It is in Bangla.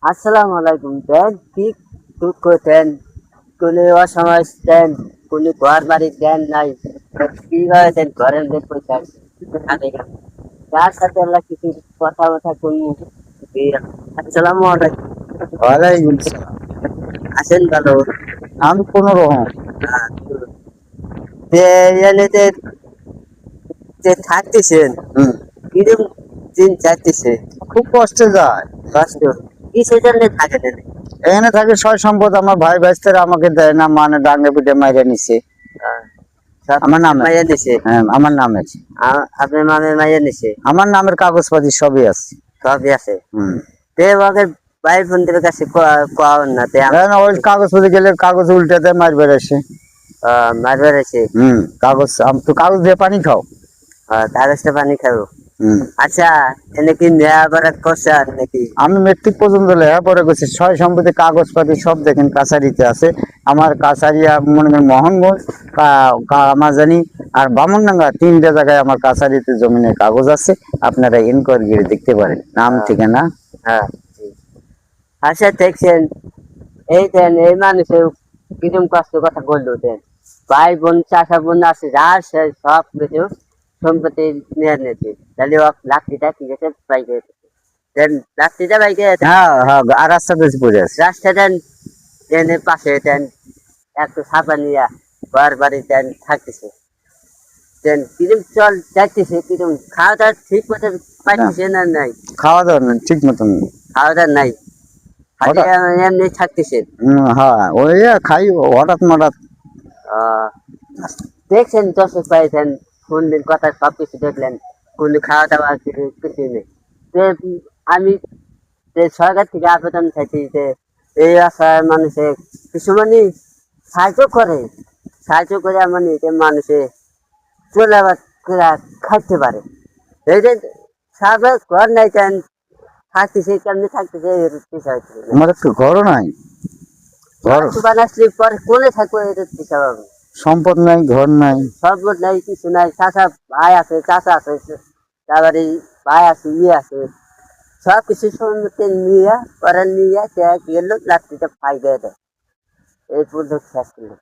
আসসালামু আলাইকুম দেন কি টুক করতেন কোনো অসময় দেন কোনো ঘর বাড়ি দেন নাই কিভাবে দেন ঘরের দেন পয়সা তার সাথে আল্লাহ কিছু কথা কইনি আসসালামু আলাইকুম ওয়ালাইকুম সালাম। আছেন ভালো আমি কোনো রকম আহ, যে এনে যে থাকতেছেন হুম, কিরকম দিন যাইতেছে খুব কষ্টে যায়। কষ্ট কিসের জন্য থাকেন এখানে থাকে সয় সম্পদ আমার ভাই ভাইস্তারা আমাকে দেয় না, মানে ডাঙ্গে পিঠে মাইরে নিছে। সব আমার নামে, মাইয়া নিছে হ্যাঁ আমার নামে, আপনার মামের মাইয়া নিছে আমার নামের কাগজপাতি সবই আছে। সবই আছে হুম, তে ওকে ভাই বোনদের কাছে কোয়ান না তে ওই কাগজপাতি গেলে কাগজ উল্টে দেয়, মার বেড়েছে। মারবার আছে কাগজ তো কাগজ দিয়ে পানি খাও। কাগজটা পানি খাবো হুম, আচ্ছা এনে কি নেয়া বারাত করছে নাকি আমি মেট্রিক পর্যন্ত লেখাপড়া করছি। সয় সম্পত্তি কাগজপাতি সব দেখেন কাছারিতে আছে। আমার কাছারিয়া মনে করেন মোহনগঞ্জ, আমাজানি আর বামনডাঙ্গা, তিনটা জায়গায় আমার কাছারিতে জমিনের কাগজ আছে। আপনারা ইনকোয়ারি গিয়ে দেখতে পারেন, নাম আহ, ঠিকানা। হ্যাঁ জি। আচ্ছা দেখছেন এই দেন এই মানুষের কিরম কষ্ট কথা বললো দেন ভাই বোন চাষা বোন আছে যার সে সব কিছু সম্পত্তি নিয়ে নিয়েছে তাহলে ও লাঠিটা কি গেছে বাইকে দেন লাঠিটা বাইকে হ্যাঁ হ্যাঁ, আর রাস্তাতে পড়ে আছে। রাস্তা দেন ট্রেনের পাশে দেন একটু ছাপা নিয়ে ঘর বাড়ি দেন থাকতেছে দেন কিরম চল যাইতেছে কিরম খাওয়া দাওয়া ঠিক মতো পাইতেছে না নাই খাওয়া দাওয়া না ঠিক মতন। খাওয়া দাওয়া নাই খালি হঠাৎ, এমনি থাকতেছে হ্যাঁ ওই খাই হঠাৎ মঠাৎ। আহ দেখছেন দর্শক পাইছেন শুনলেন কথা সবকিছু দেখলেন কোনো খাওয়া দাওয়া কিছু নেই যে আমি যে সরকার থেকে আবেদন চাইছি যে এই আশায় মানুষে কিছু মানে সাহায্য করে মানে যে মানুষে চলে আবার খাইতে পারে এই যে সারা ঘর নাই কেন থাকতেছে কেমনি থাকতেছে এর বিষয় আমার একটু ঘরও নাই, ঘর বানাসলি পরে কোনে থাকবো এর বিষয় হবে সম্পদ নাই, ঘর নাই। সব নাই কিছু নাই চাচা ভাই আছে চাচা আছে তারপরে ভাই আছে ইয়ে আছে সব কিছু সম্মতি নিয়ে পরে নিয়ে গেল লাঠিটা ফাই দিয়ে দেয় এই পর্যন্ত শেষ করলো